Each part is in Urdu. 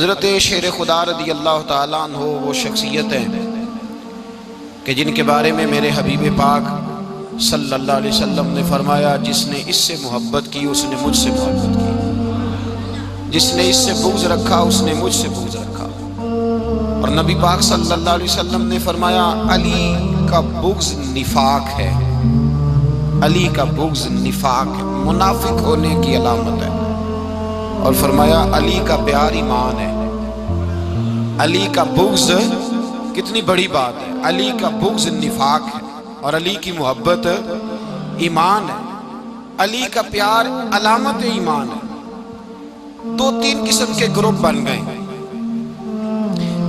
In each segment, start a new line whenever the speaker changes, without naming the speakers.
حضرت شیر خدا رضی اللہ تعالیٰ عنہ وہ شخصیت ہیں کہ جن کے بارے میں میرے حبیب پاک صلی اللہ علیہ وسلم نے فرمایا جس نے اس سے محبت کی اس نے مجھ سے محبت کی، جس نے اس سے بغض رکھا اس نے مجھ سے بغض رکھا۔ اور نبی پاک صلی اللہ علیہ وسلم نے فرمایا علی کا بغض نفاق ہے، علی کا بغض نفاق ہے، منافق ہونے کی علامت ہے۔ اور فرمایا علی کا پیار ایمان ہے، علی کا بغض کتنی بڑی بات ہے، علی کا بغض نفاق ہے اور علی کی محبت ایمان ہے، علی کا پیار علامت ایمان ہے۔ دو تین قسم کے گروپ بن گئے،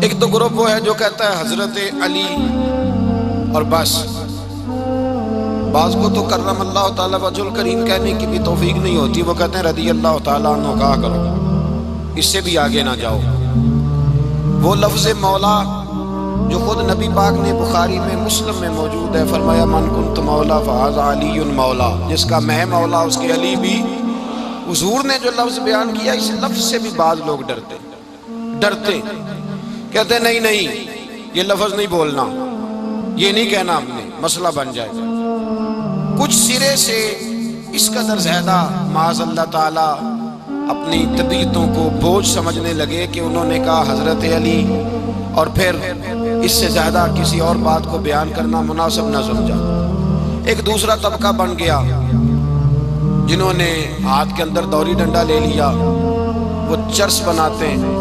ایک تو گروپ وہ ہے جو کہتا ہے حضرت علی اور بس، بعض کو تو کرم اللہ تعالیٰ وجہ الکریم کہنے کی بھی توفیق نہیں ہوتی، وہ کہتے ہیں رضی اللہ تعالیٰ عنہ کہا کرو، اس سے بھی آگے نہ جاؤ۔ وہ لفظ مولا جو خود نبی پاک نے بخاری میں مسلم میں موجود ہے، فرمایا من کنت مولا فہذا علی مولا، جس کا میں مولا اس کے علی بھی۔ حضور نے جو لفظ بیان کیا اس لفظ سے بھی بعض لوگ ڈرتے کہتے ہیں نہیں نہیں یہ لفظ نہیں بولنا، یہ نہیں کہنا، ہم نے مسئلہ بن جائے گا۔ کچھ سرے سے اس قدر زیادہ معاذ اللہ تعالی اپنی طبیعتوں کو بوجھ سمجھنے لگے کہ انہوں نے کہا حضرت علی، اور پھر اس سے زیادہ کسی اور بات کو بیان کرنا مناسب نہ سمجھا۔ ایک دوسرا طبقہ بن گیا جنہوں نے ہاتھ کے اندر دوری ڈنڈا لے لیا، وہ چرس بناتے ہیں،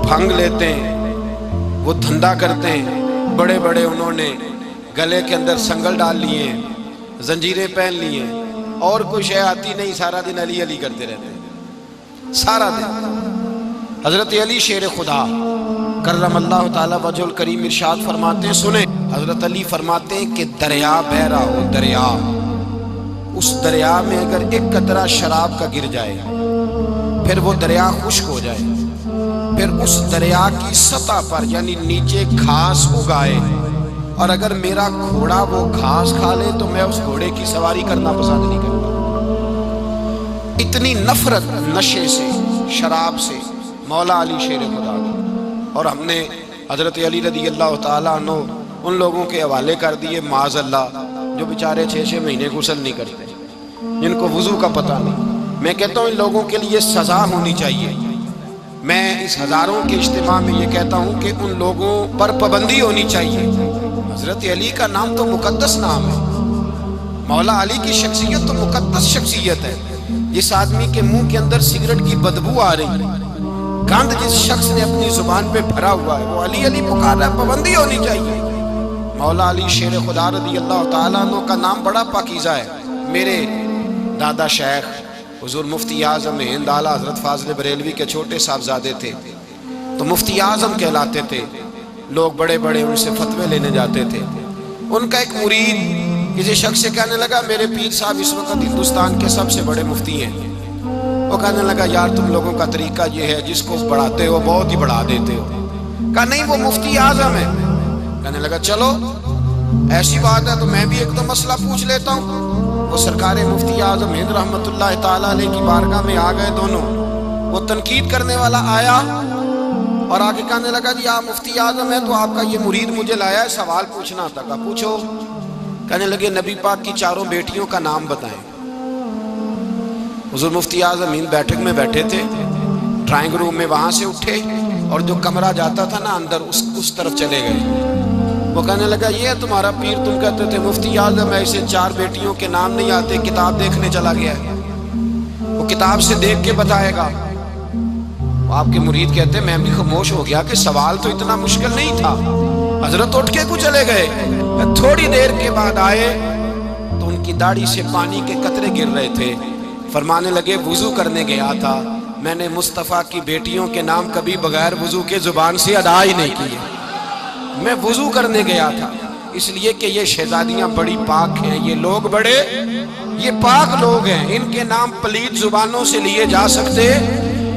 بھنگ لیتے ہیں، وہ دھندا کرتے ہیں، بڑے بڑے انہوں نے گلے کے اندر سنگل ڈال لیے ہیں، زنجیریں پہن لی ہیں، اور کوئی شے آتی نہیں، سارا دن علی علی کرتے رہتے ہیں سارا دن۔ حضرت علی شیر خدا کرم اللہ تعالیٰ وجہ الکریم ارشاد فرماتے ہیں، سنیں حضرت علی فرماتے ہیں کہ دریا بہہ رہا ہو، دریا، اس دریا میں اگر ایک قطرہ شراب کا گر جائے پھر وہ دریا خشک ہو جائے، پھر اس دریا کی سطح پر یعنی نیچے گھاس اگائے، اور اگر میرا گھوڑا وہ گھاس کھا لے تو میں اس گھوڑے کی سواری کرنا پسند نہیں کرتا۔ اتنی نفرت نشے سے، شراب سے مولا علی شیر خدا کی۔ اور ہم نے حضرت علی رضی اللہ تعالیٰ عنہ ان لوگوں کے حوالے کر دیے معاذ اللہ جو بیچارے 6 مہینے غسل نہیں کرتے، جن کو وضو کا پتہ نہیں۔ میں کہتا ہوں ان لوگوں کے لیے سزا ہونی چاہیے۔ میں اس ہزاروں کے اجتماع میں یہ کہتا ہوں کہ ان لوگوں پر پابندی ہونی چاہیے۔ حضرت علی کا نام تو مقدس نام ہے، مولا علی کی شخصیت تو مقدس شخصیت ہے۔ جس آدمی کے منہ کے اندر سگریٹ کی بدبو آ رہی ہے، گند جس شخص نے اپنی زبان پہ بھرا ہوا ہے، وہ علی علی پکار رہا ہے، پابندی ہونی چاہیے۔ مولا علی شیر خدا رضی اللہ تعالیٰ عنہ کا نام بڑا پاکیزہ ہے۔ میرے دادا شیخ حضور مفتی اعظم ہند اعلیٰ حضرت فاضل بریلوی کے چھوٹے صاحبزادے تھے، تو مفتی اعظم کہلاتے تھے، لوگ بڑے بڑے ان سے فتوے لینے جاتے تھے۔ ان کا ایک مرید کسی شخص سے کہنے لگا میرے پیر صاحب اس وقت ہندوستان کے سب سے بڑے مفتی ہیں۔ وہ کہنے لگا یار تم لوگوں کا طریقہ یہ ہے، جس کو بڑھاتے ہو بہت ہی بڑھا دیتے ہو۔ کہا نہیں وہ مفتی اعظم ہے۔ کہنے لگا چلو ایسی بات ہے تو میں بھی ایک دو مسئلہ پوچھ لیتا ہوں۔ وہ سرکار مفتی اعظم ہند رحمت اللہ تعالیٰ علیہ کی بارگاہ میں آ گئے دونوں۔ وہ تنقید کرنے والا آیا اور آگے کہنے لگا جی آپ مفتی اعظم ہیں تو آپ کا یہ مرید مجھے لایا ہے، سوال پوچھنا تھا۔ کہا پوچھو۔ کہنے لگے نبی پاک کی 4 بیٹیوں کا نام بتائیں۔ حضور مفتی اعظم ہند بیٹھک میں بیٹھے تھے، ڈرائنگ روم میں، وہاں سے اٹھے اور جو کمرہ جاتا تھا نا اندر اس طرف چلے گئے۔ وہ کہنے لگا یہ ہے تمہارا پیر، تم کہتے تھے مفتی اعظم ہے، اسے 4 بیٹیوں کے نام نہیں آتے، کتاب دیکھنے چلا گیا ہے، وہ کتاب سے دیکھ کے بتائے گا۔ وہ آپ کے مرید کہتے میں بھی خاموش ہو گیا کہ سوال تو اتنا مشکل نہیں تھا۔ حضرت اٹھ کے کو چلے گئے، تھوڑی دیر کے بعد آئے تو ان کی داڑھی سے پانی کے قطرے گر رہے تھے۔ فرمانے لگے وضو کرنے گیا تھا، میں نے مصطفیٰ کی بیٹیوں کے نام کبھی بغیر وضو کے زبان سے ادا ہی نہیں کیے۔ میں وضو کرنے گیا تھا اس لیے کہ یہ شہزادیاں بڑی پاک ہیں، یہ لوگ بڑے یہ پاک لوگ ہیں، ان کے نام پلید زبانوں سے لیے جا سکتے،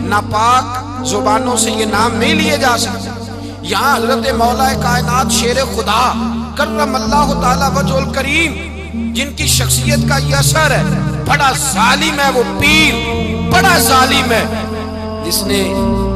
ناپاک زبانوں سے یہ نام نہیں لیے جا سکتے۔ یہاں حضرت مولا کائنات شیر خدا کرم اللہ تعالیٰ وجہ الکریم جن کی شخصیت کا یہ اثر ہے، بڑا ظالم ہے وہ پیر، بڑا ظالم ہے جس نے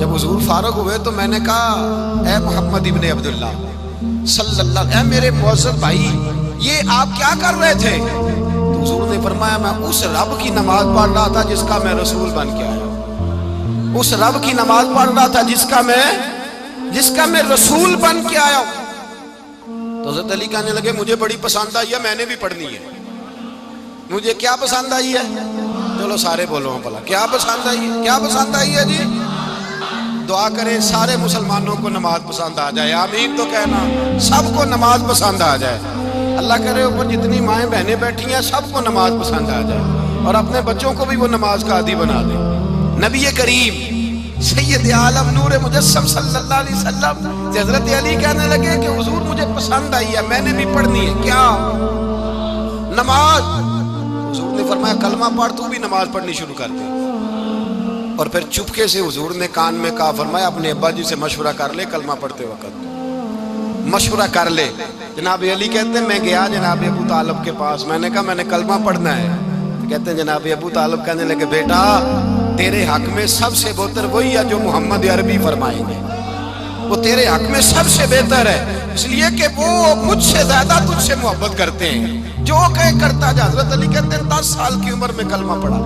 جب حضور فارغ ہوئے تو میں نے کہا اے محمد ابن عبداللہ صلی اللہ، اے میرے معزز بھائی یہ آپ کیا کر رہے تھے؟ تو حضور نے فرمایا میں اس رب کی نماز پڑھ رہا تھا جس کا میں رسول بن کے آیا ہوں، اس رب کی نماز پڑھ رہا تھا جس کا میں رسول بن کے آیا ہوں۔ تو حضرت علی کہنے لگے مجھے بڑی پسند آئی ہے، میں نے بھی پڑھنی ہے۔ مجھے کیا پسند آئی ہے؟ چلو سارے بولو بھلا کیا پسند آئی ہے؟ کیا پسند آئی ہے جی؟ دعا کریں سارے مسلمانوں کو نماز پسند آ جائے، آمین تو کہنا، سب کو نماز پسند آ جائے۔ اللہ کرے اوپر جتنی مائیں بہنیں بیٹھی ہیں سب کو نماز پسند آ جائے، اور اپنے بچوں کو بھی وہ نماز کا عادی بنا دیں۔ نبی کریم سید عالم نور مجسم صلی اللہ علیہ وسلم سے حضرت علی کہنے لگے کہ حضور مجھے پسند آئی ہے، میں نے بھی پڑھنی ہے۔ کیا؟ نماز۔ حضور نے فرمایا کلمہ پڑھ، تو بھی نماز پڑھنی شروع کر دے۔ اور پھر چپکے سے حضور نے کان میں کہا، فرمایا اپنے ابا جی سے مشورہ کر لے کلمہ پڑھتے وقت، مشورہ کر لے۔ جناب علی کہتے ہیں میں گیا جناب ابو طالب کے پاس، میں نے کہا میں نے کلمہ پڑھنا ہے۔ کہتے ہیں جناب ابو طالب کہنے لگے بیٹا تیرے حق میں سب سے بہتر وہی ہے جو محمد عربی فرمائیں گے، وہ تیرے حق میں سب سے بہتر ہے، اس لیے کہ وہ مجھ سے زیادہ تجھ سے محبت کرتے ہیں، جو کہے کرتا جا۔ حضرت علی کہتے ہیں 10 سال کی عمر میں کلمہ پڑھا۔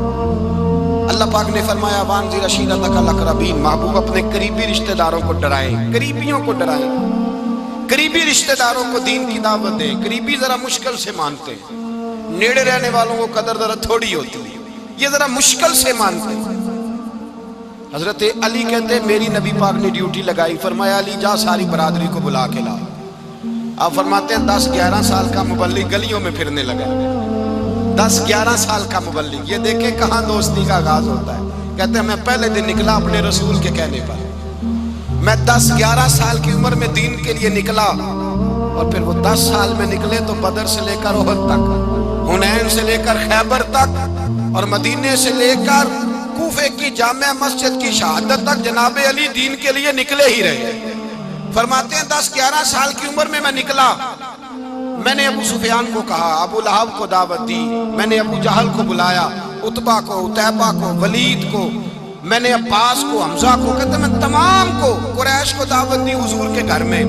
اللہ پاک نے فرمایا وانذر عشیرتک الاقربین، محبوب اپنے قریبی رشتہ داروں کو ڈرائیں، قریبیوں کو ڈرائیں، قریبی رشتہ داروں کو دین کی دعوت دیں۔ قریبی ذرا مشکل سے مانتے ہیں، نیڑے رہنے والوں کو قدر ذرا تھوڑی ہوتی ہے، یہ ذرا مشکل سے مانتے ہیں۔ حضرت علی کہتے ہیں میری نبی پاک نے ڈیوٹی لگائی، فرمایا علی جا ساری برادری کو بلا کے لا۔ آپ فرماتے ہیں 10-11 سال کا مبلغ گلیوں میں پھرنے لگا، 10-11 سال کا مبلغ، یہ دیکھیں کہاں دوستی کا آغاز ہوتا ہے۔ کہتے ہیں میں پہلے دن نکلا اپنے رسول کے کہنے پر، میں 10-11 سال کی عمر میں دین کے لیے نکلا، اور پھر وہ 10 سال میں نکلے تو بدر سے لے کر احد تک، حنین سے لے کر خیبر تک، اور مدینے سے لے کر کوفے کی جامع مسجد کی شہادت تک جناب علی دین کے لیے نکلے ہی رہے۔ فرماتے ہیں 10-11 سال کی عمر میں نکلا، میں نے ابو سفیان کو کہا، ابو لہب کو دعوت دی، میں نے ابو جہل کو بلایا، عتبہ کو، عتیبہ کو، ولید کو، میں نے عباس کو، حمزہ کو، کہتے میں تمام کو، قریش کو دعوت دی حضور کے گھر میں۔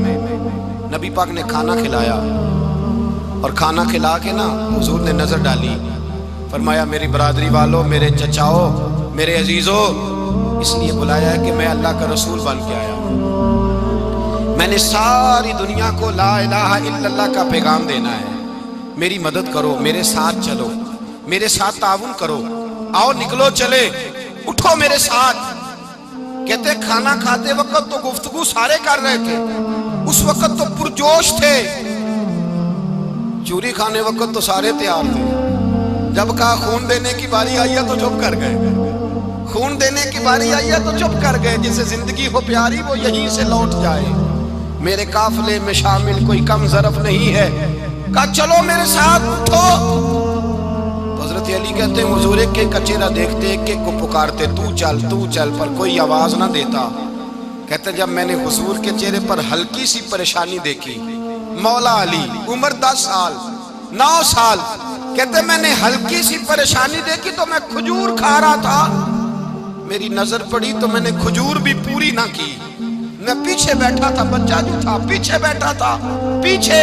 نبی پاک نے کھانا کھلایا، اور کھانا کھلا کے نا حضور نے نظر ڈالی، فرمایا میری برادری والوں، میرے چچاؤ، میرے عزیزو، اس لیے بلایا ہے کہ میں اللہ کا رسول بن کے آیا ہوں، میں نے ساری دنیا کو لا الہ الا اللہ کا پیغام دینا ہے، میری مدد کرو، میرے ساتھ چلو، میرے ساتھ تعاون کرو، آؤ نکلو چلے، اٹھو میرے ساتھ۔ کہتے کھانا کھاتے وقت تو گفتگو سارے کر رہے تھے، اس وقت تو پرجوش تھے، چوری کھانے وقت تو سارے تیار تھے، جب کہا خون دینے کی باری آئی ہے تو چپ کر گئے، خون دینے کی باری آئی ہے تو چپ کر گئے، جسے زندگی ہو پیاری وہ یہیں سے لوٹ جائے، میرے قافلے میں شامل کوئی کم ظرف نہیں ہے، کہا چلو میرے ساتھ اٹھو۔ تو حضرت علی کہتے ہیں حضور ایک ایک کا چہرہ دیکھتے، ایک ایک کو پکارتے تو چل، پر کوئی آواز نہ دیتا۔ کہتے جب میں نے حضور کے چہرے پر ہلکی سی پریشانی دیکھی، مولا علی عمر 10 سال 9 سال، کہتے میں نے ہلکی سی پریشانی دیکھی تو میں کھجور کھا رہا تھا، میری نظر پڑی تو میں نے کھجور بھی پوری نہ کی، میں پیچھے بیٹھا تھا، بچہ جو تھا پیچھے بیٹھا تھا، پیچھے۔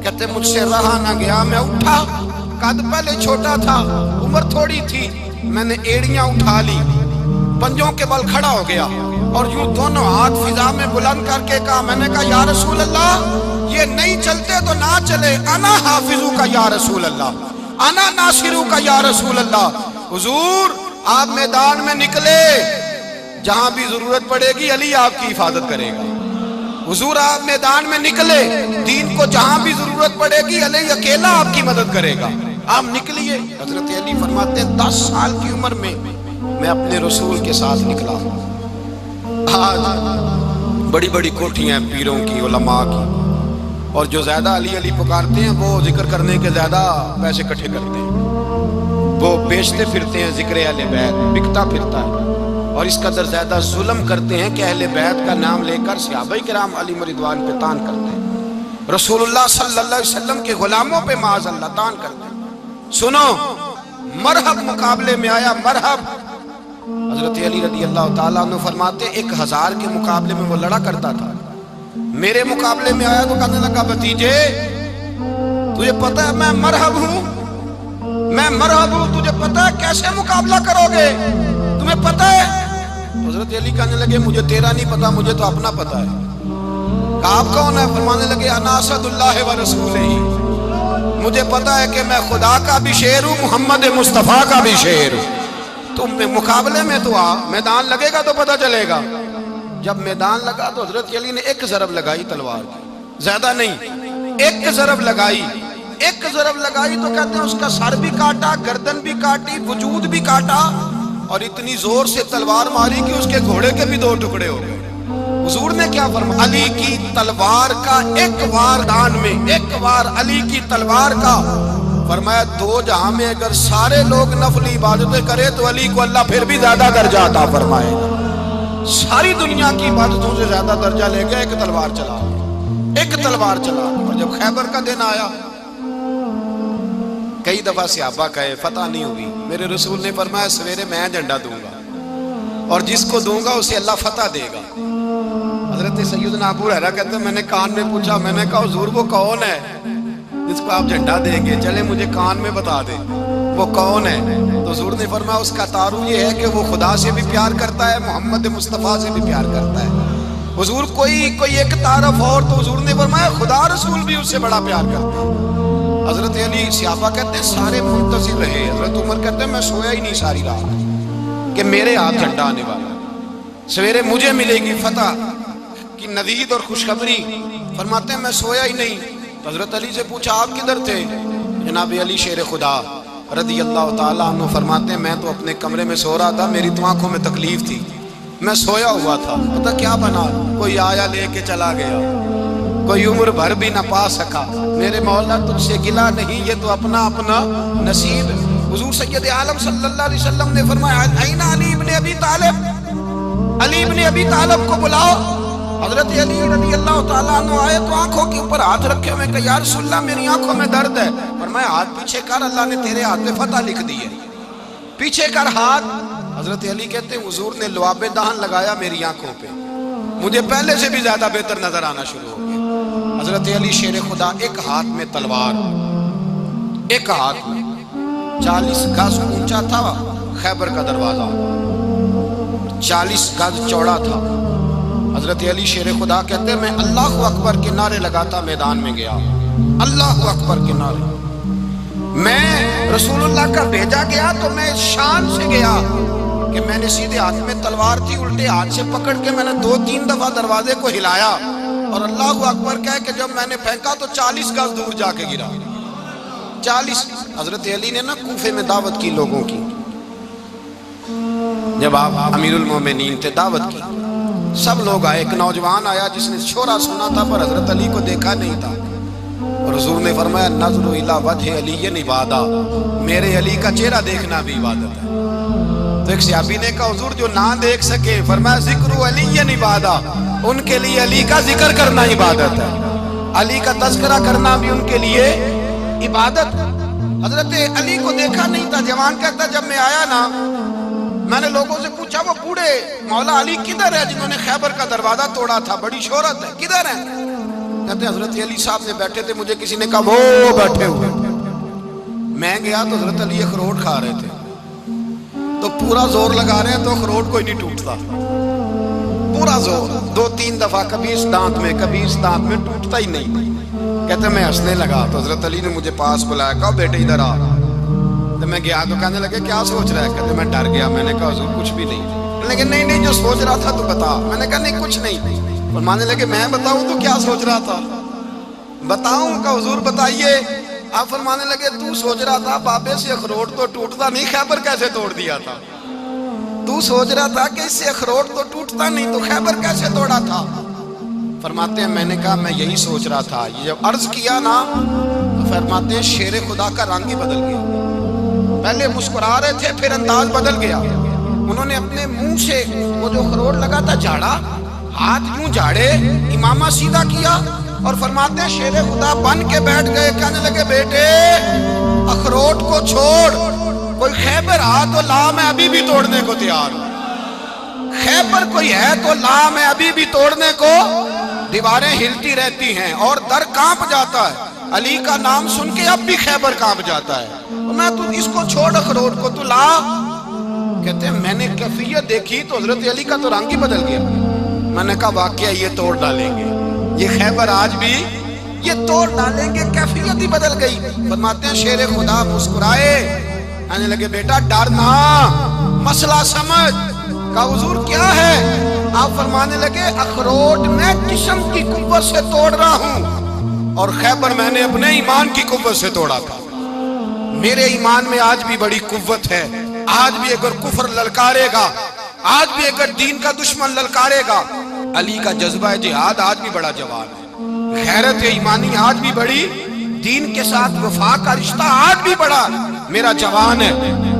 کہتے مجھ سے رہا نہ گیا، میں اٹھا، قد پہلے چھوٹا تھا، عمر تھوڑی تھی، میں نے ایڑیاں اٹھا لی، پنجوں کے بل کھڑا ہو گیا، اور یوں دونوں ہاتھ فضا میں بلند کر کے کہا، میں نے کہا یا رسول اللہ یہ نہیں چلتے تو نہ چلے، انا حافظو کا یا رسول اللہ، انا ناصرو کا یا رسول اللہ۔ حضور آپ میدان میں نکلے، جہاں بھی ضرورت پڑے گی علی آپ کی حفاظت کرے گا، حضور آپ میدان میں نکلے، دین کو جہاں بھی ضرورت پڑے گی علی اکیلا آپ کی مدد کرے گا، آپ نکلیے۔ حضرت علی فرماتے ہیں 10 سال کی عمر میں میں اپنے رسول کے ساتھ نکلا۔ آج بڑی بڑی کوٹھیاں ہیں پیروں کی، علماء کی، اور جو زیادہ علی علی پکارتے ہیں وہ ذکر کرنے کے زیادہ پیسے اکٹھے کرتے ہیں، وہ بیچتے پھرتے ہیں ذکر اہل بیت، بکتا پھرتا ہے، اور اس قدر زیادہ ظلم کرتے ہیں کہ اہل بیت کا نام لے کر صحابہ کرام علی رضوان پہ تان کرتے ہیں، رسول اللہ صلی اللہ علیہ وسلم کے غلاموں پہ معاذ اللہ تان کرتے ہیں۔ سنو، مرحب مقابلے میں آیا، مرحب حضرت علی رضی اللہ تعالیٰ عنہ فرماتے 1000 کے مقابلے میں وہ لڑا کرتا تھا، میرے مقابلے میں آیا تو کہنے لگا بھتیجے تجھے پتہ ہے میں مرحب ہوں، تجھے پتہ ہے کیسے مقابلہ کرو گے، تمہیں پتہ ہے؟ حضرت علی کہنے لگے مجھے تیرا نہیں پتا، مجھے تو اپنا پتا ہے۔ کہا آپ کون ہے؟ فرمانے لگے انا اسد اللہ و رسولہ، مجھے پتا ہے کہ میں خدا کا بھی شیر ہوں، محمد مصطفیٰ کا بھی شیر ہوں۔ تم مقابلے میں تو آ، میدان لگے گا تو پتہ چلے گا۔ جب میدان لگا تو حضرت علی نے ایک ضرب لگائی تلوار کی، زیادہ نہیں، ایک ضرب لگائی تو کہتے ہیں اس کا سر بھی کاٹا، گردن بھی کاٹی، وجود بھی کاٹا، اور اتنی زور سے تلوار ماری کہ اس کے گھوڑے کے بھی 2 ٹکڑے ہو گئے۔ حضور نے کیا فرمایا؟ علی کی تلوار کا ایک وار دان میں، ایک وار علی کی تلوار کا، فرمایا 2 جہاں میں اگر سارے لوگ نفلی عبادتیں کرے تو علی کو اللہ پھر بھی زیادہ درجہ عطا فرمائے گا۔ ساری دنیا کی عبادتوں سے زیادہ درجہ لے گیا ایک تلوار چلا۔ اور جب خیبر کا دن آیا، کئی دفعہ صحابہ کہے فتح نہیں ہوگی، میرے رسول نے فرمایا سویرے میں جھنڈا دوں گا اور جس کو دوں گا اسے اللہ فتح دے گا۔ حضرت سیدنا ابو ہریرہ کہتے ہیں میں نے کان میں پوچھا، میں نے کہا حضور وہ کون ہے جس کو آپ جھنڈا دیں گے؟ چلے مجھے کان میں بتا دیں وہ کون ہے۔ تو حضور نے فرمایا اس کا تعارف یہ ہے کہ وہ خدا سے بھی پیار کرتا ہے، محمد مصطفیٰ سے بھی پیار کرتا ہے۔ حضور کوئی ایک تعارف اور، تو حضور نے فرمایا خدا رسول بھی اس سے بڑا پیار کرتا ہے۔ حضرت علی صحابہ کہتے ہیں سارے منتظر رہے، حضرت عمر کہتے ہیں میں سویا ہی نہیں ساری رات کہ میرے ہاتھ جھنڈا آنے والا، سویرے مجھے ملے گی فتح کی نوید اور خوشخبری۔ فرماتے ہیں میں سویا ہی نہیں۔ تو حضرت علی سے پوچھا آپ کدھر تھے؟ جناب علی شیر خدا رضی اللہ تعالیٰ عنہ فرماتے ہیں میں تو اپنے کمرے میں سو رہا تھا، میری تو آنکھوں میں تکلیف تھی، میں سویا ہوا تھا، پتہ کیا بنا، کوئی آیا لے کے چلا گیا، کوئی عمر بھر بھی نہ پا سکا۔ میرے مولا تجھ سے گلہ نہیں، یہ تو اپنا نصیب۔ حضور سید عالم صلی اللہ علیہ وسلم نے فرمایا این علی ابن ابی طالب، علی ابن ابی طالب کو بلاؤ۔ حضرت علی رضی اللہ تعالیٰ عنہ آئے تو آنکھوں کے اوپر ہاتھ رکھے ہوئے کہ یا رسول اللہ میری آنکھوں میں درد ہے۔ فرمایا ہاتھ پیچھے کر، اللہ نے تیرے ہاتھ میں فتح لکھ دی ہے، پیچھے کر ہاتھ۔ حضرت علی کہتے ہیں حضور نے لعاب دہن لگایا میری آنکھوں پہ، مجھے پہلے سے بھی زیادہ بہتر نظر آنا شروع ہو گیا۔ حضرت علی شیر خدا ایک ہاتھ میں تلوار، ایک ہاتھ میں 40 گز اونچا تھا خیبر کا دروازہ، 40 گز چوڑا تھا۔ حضرت علی شیر خدا کہتے ہیں میں اللہ اکبر کے نعرے لگاتا میدان میں گیا، اللہ اکبر کے نعرے۔ میں رسول اللہ کا بھیجا گیا تو میں شان سے گیا کہ میں نے سیدھے ہاتھ میں تلوار تھی، الٹے ہاتھ سے پکڑ کے میں نے 2-3 دفعہ دروازے کو ہلایا اور اللہ اکبر کہہ کہ جب میں نے پھینکا تو 40 گز دور جا کے گرا۔ 40۔ حضرت علی نے نا کوفے میں دعوت کی لوگوں کی، جب آپ امیر المومنین تھے دعوت کی، سب لوگ آئے، ایک نوجوان آیا جس نے شورا سنا تھا پر حضرت علی کو دیکھا نہیں تھا، اور حضور نے فرمایا نظر الی وجہ علی عبادہ، میرے علی کا چہرہ دیکھنا بھی عبادت ہے۔ تو ایک صحابی نے کہا حضور جو نہ دیکھ سکے، فرمایا ذکر علی عبادہ، ان کے لیے علی کا ذکر کرنا عبادت ہے، علی کا تذکرہ کرنا بھی ان کے لیے عبادت۔ حضرت علی کو دیکھا نہیں تھا، جوان کہتا جب میں آیا نا میں نے لوگوں سے پوچھا وہ بوڑھے مولا علی کدھر ہے جنہوں نے خیبر کا دروازہ توڑا تھا، بڑی شہرت ہے، کدھر ہیں؟ کہتے ہیں حضرت علی صاحب نے بیٹھے تھے، مجھے کسی نے کہا وہ بیٹھے ہوئے۔ میں گیا تو حضرت علی اخروٹ کھا رہے تھے، تو پورا زور لگا رہے ہیں تو اخروٹ کوئی نہیں ٹوٹتا، پورا زور 2-3 دفعہ، کبھی اس دانت میں کبھی اس دانت میں، ٹوٹتا ہی نہیں۔ کہتے ہیں میں ہنسنے لگا تو حضرت علی نے مجھے پاس بلایا، کہا بیٹے ادھر آ۔ تو میں گیا تو کہنے لگے کیا سوچ رہا ہے؟ کہتے میں ڈر گیا، میں نے کہا حضور کچھ بھی نہیں۔ لیکن نہیں جو سوچ رہا تھا تو بتا۔ میں نے کہا نہیں کچھ نہیں۔ فرمانے لگے میں بتاؤں تو کیا سوچ رہا تھا؟ بتاؤں؟ کہ حضور بتائیے۔ آپ فرمانے لگے تو سوچ رہا تھا بابے سے اخروٹ تو ٹوٹتا نہیں، خیبر کیسے توڑ دیا تھا؟ تو سوچ رہا تھا کہ اس سے اخروٹ تو ٹوٹتا نہیں تو خیبر کیسے توڑا تھا؟ فرماتے ہیں میں نے کہا میں یہی سوچ رہا تھا۔ یہ جب عرض کیا نا تو فرماتے ہیں شیر خدا کا رنگ ہی بدل گیا، پہلے مسکرا رہے تھے پھر انداز بدل گیا۔ انہوں نے اپنے منہ سے وہ جو اخروٹ لگا تھا جھاڑا، ہاتھ یوں جھاڑے، امامہ سیدھا کیا اور فرماتے ہیں شیر خدا بن کے بیٹھ گئے، کہنے لگے بیٹے اخروٹ کو چھوڑ، کوئی خیبر آ تو لا، میں ابھی بھی توڑنے کو تیار ہوں۔ خیبر کوئی ہے تو لا، میں ابھی بھی توڑنے کو۔ دیواریں ہلتی رہتی ہیں اور در کانپ جاتا ہے، علی کا نام سن کے اب بھی خیبر کانپ جاتا ہے۔ میں تو اس کو چھوڑ اخروٹ کو، تو لا۔ کہتے ہیں میں نے کیفیت دیکھی تو حضرت علی کا تو رنگ ہی بدل گیا۔ میں نے کہا واقعہ یہ توڑ ڈالیں گے، یہ خیبر آج بھی یہ توڑ ڈالیں گے، کیفیت ہی بدل گئی۔ فرماتے ہیں شیر خدا مسکرائے، کہنے لگے بیٹا ڈرنا، مسئلہ سمجھ۔ کہا حضور کیا ہے؟ آپ فرمانے لگے اخروٹ میں جسم کی قوت سے توڑ رہا ہوں اور خیبر میں نے اپنے ایمان کی قوت سے توڑا تھا۔ میرے ایمان میں آج بھی بڑی قوت ہے، آج بھی اگر کفر للکارے گا، آج بھی اگر دین کا دشمن للکارے گا، علی کا جذبہ جہاد آج بھی بڑا جوان ہے، غیرت ایمانی آج بھی بڑی، دین کے ساتھ وفا کا رشتہ آج بھی بڑا میرا جوان ہے۔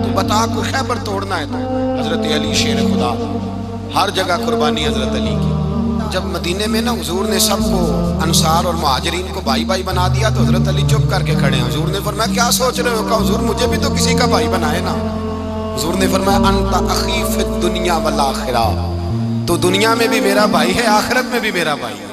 تو بتا کوئی خیبر توڑنا ہے تو حضرت علی شیر خدا، ہر جگہ قربانی حضرت علی کی۔ جب مدینے میں نا حضور نے سب کو انصار اور مہاجرین کو بھائی بھائی بنا دیا تو حضرت علی چپ کر کے کھڑے ہیں۔ حضور نے فرمایا کیا سوچ رہے ہو؟ کہا حضور مجھے بھی تو کسی کا بھائی بنائے نا۔ حضور نے فرمایا انت اخی فی الدنیا والآخرہ، تو دنیا میں بھی میرا بھائی ہے، آخرت میں بھی میرا بھائی ہے۔